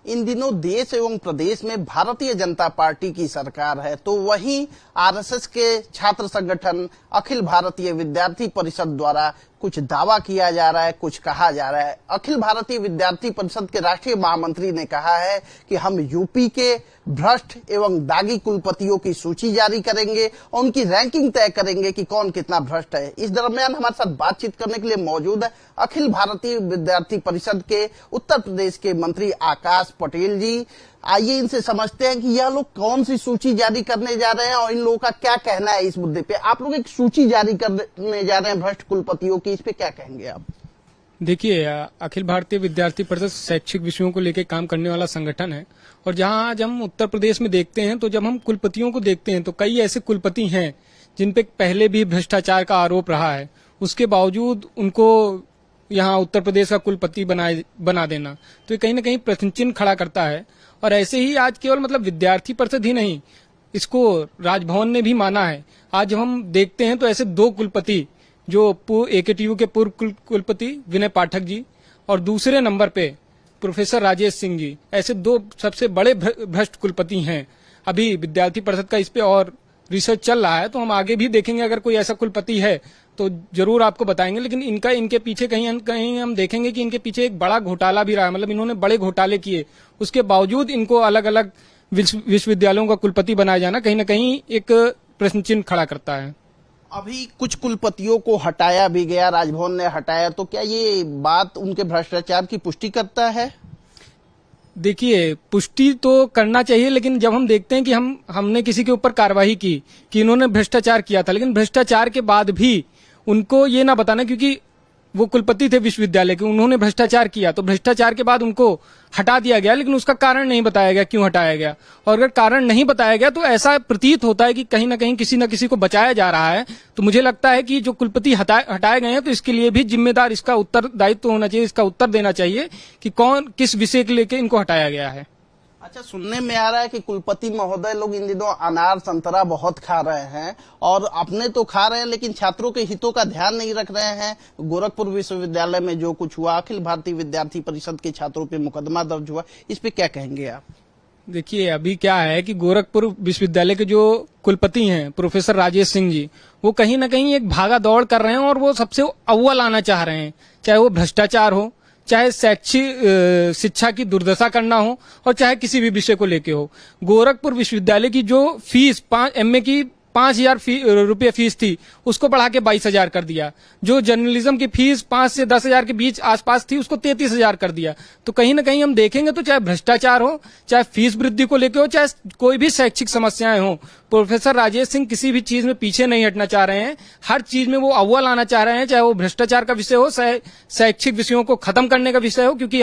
इन दिनों देश एवं प्रदेश में भारतीय जनता पार्टी की सरकार है, तो वहीं आरएसएस के छात्र संगठन अखिल भारतीय विद्यार्थी परिषद द्वारा कुछ दावा किया जा रहा है, कुछ कहा जा रहा है। अखिल भारतीय विद्यार्थी परिषद के राष्ट्रीय महामंत्री ने कहा है कि हम यूपी के भ्रष्ट एवं दागी कुलपतियों की सूची जारी करेंगे और उनकी रैंकिंग तय करेंगे कि कौन कितना भ्रष्ट है। इस दरमियान हमारे साथ बातचीत करने के लिए मौजूद है अखिल भारतीय विद्यार्थी परिषद के उत्तर प्रदेश के मंत्री आकाश पटेल जी। आइए इनसे समझते हैं कि यह लोग कौन सी सूची जारी करने जा रहे हैं और इन लोगों का क्या कहना है इस मुद्दे पे। आप लोग एक सूची जारी करने जा रहे हैं भ्रष्ट कुलपतियों की, इस पे क्या कहेंगे आप? देखिए, अखिल भारतीय विद्यार्थी परिषद शैक्षिक विषयों को लेकर काम करने वाला संगठन है और जहां आज हम उत्तर प्रदेश में देखते हैं तो जब हम कुलपतियों को देखते हैं तो कई ऐसे कुलपति हैं जिन पे पहले भी भ्रष्टाचार का आरोप रहा है, उसके बावजूद उनको यहाँ उत्तर प्रदेश का कुलपति बना देना तो ये कहीं न कहीं प्रश्न चिन्ह खड़ा करता है। और ऐसे ही आज केवल विद्यार्थी परिषद ही नहीं, इसको राजभवन ने भी माना है। आज जब हम देखते हैं तो ऐसे दो कुलपति जो एकेटीयू के पूर्व कुलपति विनय पाठक जी और दूसरे नंबर पे प्रोफेसर राजेश सिंह जी, ऐसे दो सबसे बड़े भ्रष्ट कुलपति हैं। अभी विद्यार्थी परिषद का इस पे और रिसर्च चल रहा है, तो हम आगे भी देखेंगे अगर कोई ऐसा कुलपति है तो जरूर आपको बताएंगे। लेकिन इनके पीछे कहीं कहीं हम देखेंगे कि इनके पीछे एक बड़ा घोटाला भी रहा है, इन्होंने बड़े घोटाले किए, उसके बावजूद इनको अलग अलग विश्वविद्यालयों का कुलपति बनाया जाना कहीं न कहीं एक प्रश्न चिन्ह खड़ा करता है। अभी कुछ कुलपतियों को हटाया भी गया, राजभवन ने हटाया, तो क्या ये बात उनके भ्रष्टाचार की पुष्टि करता है? देखिए, पुष्टि तो करना चाहिए, लेकिन जब हम देखते हैं कि हमने किसी के ऊपर कार्रवाई की कि इन्होंने भ्रष्टाचार किया था, लेकिन भ्रष्टाचार के बाद भी उनको ये ना बताना, क्योंकि वो कुलपति थे विश्वविद्यालय के, उन्होंने भ्रष्टाचार किया तो भ्रष्टाचार के बाद उनको हटा दिया गया, लेकिन उसका कारण नहीं बताया गया क्यों हटाया गया। और अगर कारण नहीं बताया गया तो ऐसा प्रतीत होता है कि कहीं ना कहीं किसी न किसी को बचाया जा रहा है। तो मुझे लगता है कि जो कुलपति हटाए गए हैं तो इसके लिए भी जिम्मेदार, इसका उत्तरदायित्व होना चाहिए, इसका उत्तर देना चाहिए कि कौन किस विषय को लेकर इनको हटाया गया है। अच्छा, सुनने में आ रहा है कि कुलपति महोदय लोग इन दिनों अनार संतरा बहुत खा रहे हैं और अपने तो खा रहे हैं लेकिन छात्रों के हितों का ध्यान नहीं रख रहे हैं। गोरखपुर विश्वविद्यालय में जो कुछ हुआ, अखिल भारतीय विद्यार्थी परिषद के छात्रों पे मुकदमा दर्ज हुआ, इस पे क्या कहेंगे आप? देखिए, अभी क्या है कि गोरखपुर विश्वविद्यालय के जो कुलपति हैं प्रोफेसर राजेश सिंह जी, वो कहीं ना कहीं एक भागा दौड़ कर रहे हैं और वो सबसे अव्वल आना चाह रहे हैं, चाहे वो भ्रष्टाचार हो, चाहे शैक्षिक शिक्षा की दुर्दशा करना हो और चाहे किसी भी विषय को लेके हो। गोरखपुर विश्वविद्यालय की जो फीस MA की 5,000 रुपये फीस थी, उसको बढ़ा के 22,000 कर दिया। जो जर्नलिज्म की फीस 5 से 10,000 के बीच आसपास थी, उसको 33,000 कर दिया। तो कहीं ना कहीं हम देखेंगे तो चाहे भ्रष्टाचार हो, चाहे फीस वृद्धि को लेकर हो, चाहे कोई भी शैक्षिक समस्याएं हो, प्रोफेसर राजेश सिंह किसी भी चीज में पीछे नहीं हटना चाह रहे हैं। हर चीज में वो अव्वल आना चाह रहे हैं, चाहे वो भ्रष्टाचार का विषय हो, शैक्षिक विषयों को खत्म करने का विषय हो, क्योंकि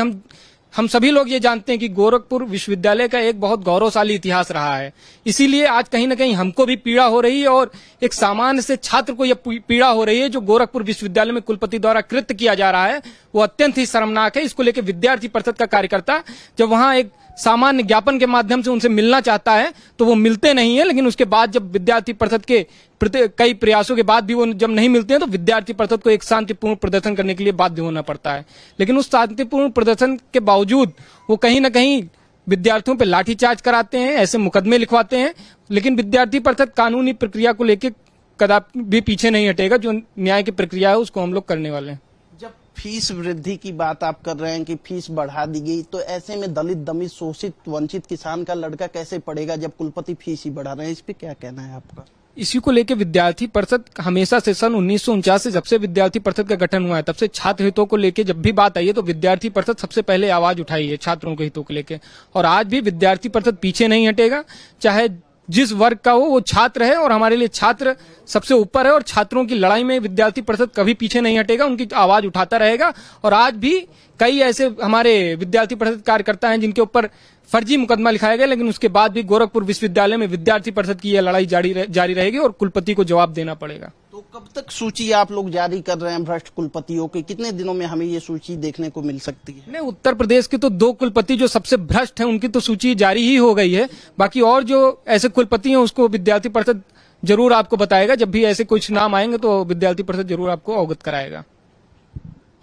हम सभी लोग ये जानते हैं कि गोरखपुर विश्वविद्यालय का एक बहुत गौरवशाली इतिहास रहा है। इसीलिए आज कहीं ना कहीं हमको भी पीड़ा हो रही है और एक सामान्य से छात्र को यह पीड़ा हो रही है। जो गोरखपुर विश्वविद्यालय में कुलपति द्वारा कृत्य किया जा रहा है वो अत्यंत ही शर्मनाक है। इसको लेकर विद्यार्थी परिषद का कार्यकर्ता जब वहां एक सामान्य ज्ञापन के माध्यम से उनसे मिलना चाहता है तो वो मिलते नहीं है, लेकिन उसके बाद जब विद्यार्थी परिषद के कई प्रयासों के बाद भी वो जब नहीं मिलते हैं तो विद्यार्थी परिषद को एक शांतिपूर्ण प्रदर्शन करने के लिए बाध्य होना पड़ता है। लेकिन उस शांतिपूर्ण प्रदर्शन के बावजूद वो कहीं ना कहीं विद्यार्थियों पर लाठीचार्ज कराते हैं, ऐसे मुकदमे लिखवाते हैं। लेकिन विद्यार्थी परिषद कानूनी प्रक्रिया को लेकर कदापि भी पीछे नहीं हटेगा। जो न्याय की प्रक्रिया है उसको हम लोग करने वाले हैं। जब फीस वृद्धि की बात आप कर रहे हैं कि फीस बढ़ा दी गई, तो ऐसे में दलित, दमित, शोषित, वंचित किसान का लड़का कैसे पढ़ेगा जब कुलपति फीस ही बढ़ा रहे हैं? इस पे क्या कहना है आपका? इसी को लेकर विद्यार्थी परिषद हमेशा से सन 1949 से जब से विद्यार्थी परिषद का गठन हुआ है तब से छात्र हितों को लेकर जब भी बात आई है तो विद्यार्थी परिषद सबसे पहले आवाज उठाई है छात्रों के हितों को लेकर। और आज भी विद्यार्थी परिषद पीछे नहीं हटेगा, चाहे जिस वर्ग का हो वो छात्र है और हमारे लिए छात्र सबसे ऊपर है। और छात्रों की लड़ाई में विद्यार्थी परिषद कभी पीछे नहीं हटेगा, उनकी आवाज उठाता रहेगा। और आज भी कई ऐसे हमारे विद्यार्थी परिषद कार्यकर्ता हैं जिनके ऊपर फर्जी मुकदमा लिखाया गया, लेकिन उसके बाद भी गोरखपुर विश्वविद्यालय में विद्यार्थी परिषद की यह लड़ाई जारी रहेगी और कुलपति को जवाब देना पड़ेगा। तो कब तक सूची आप लोग जारी कर रहे हैं भ्रष्ट कुलपतियों की? कितने दिनों में हमें ये सूची देखने को मिल सकती है? नहीं, उत्तर प्रदेश के तो 2 कुलपति जो सबसे भ्रष्ट हैं उनकी तो सूची जारी ही हो गई है। बाकी और जो ऐसे कुलपति हैं उसको विद्यार्थी परिषद जरूर आपको बताएगा। जब भी ऐसे कुछ नाम आएंगे तो विद्यार्थी परिषद जरूर आपको अवगत कराएगा।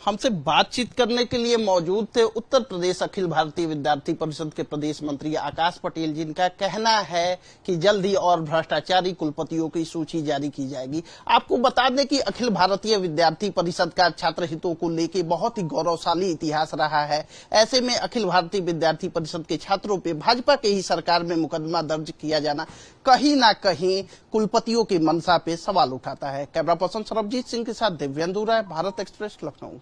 हमसे बातचीत करने के लिए मौजूद थे उत्तर प्रदेश अखिल भारतीय विद्यार्थी परिषद के प्रदेश मंत्री आकाश पटेल, जिनका कहना है कि जल्द ही और भ्रष्टाचारी कुलपतियों की सूची जारी की जाएगी। आपको बता दें कि अखिल भारतीय विद्यार्थी परिषद का छात्र हितों को लेकर बहुत ही गौरवशाली इतिहास रहा है। ऐसे में अखिल भारतीय विद्यार्थी परिषद के छात्रों पर भाजपा के ही सरकार में मुकदमा दर्ज किया जाना कहीं ना कहीं कुलपतियों की मंशा पे सवाल उठाता है। कैमरा पर्सन सरबजीत सिंह के साथ दिव्येंदु राय, भारत एक्सप्रेस, लखनऊ।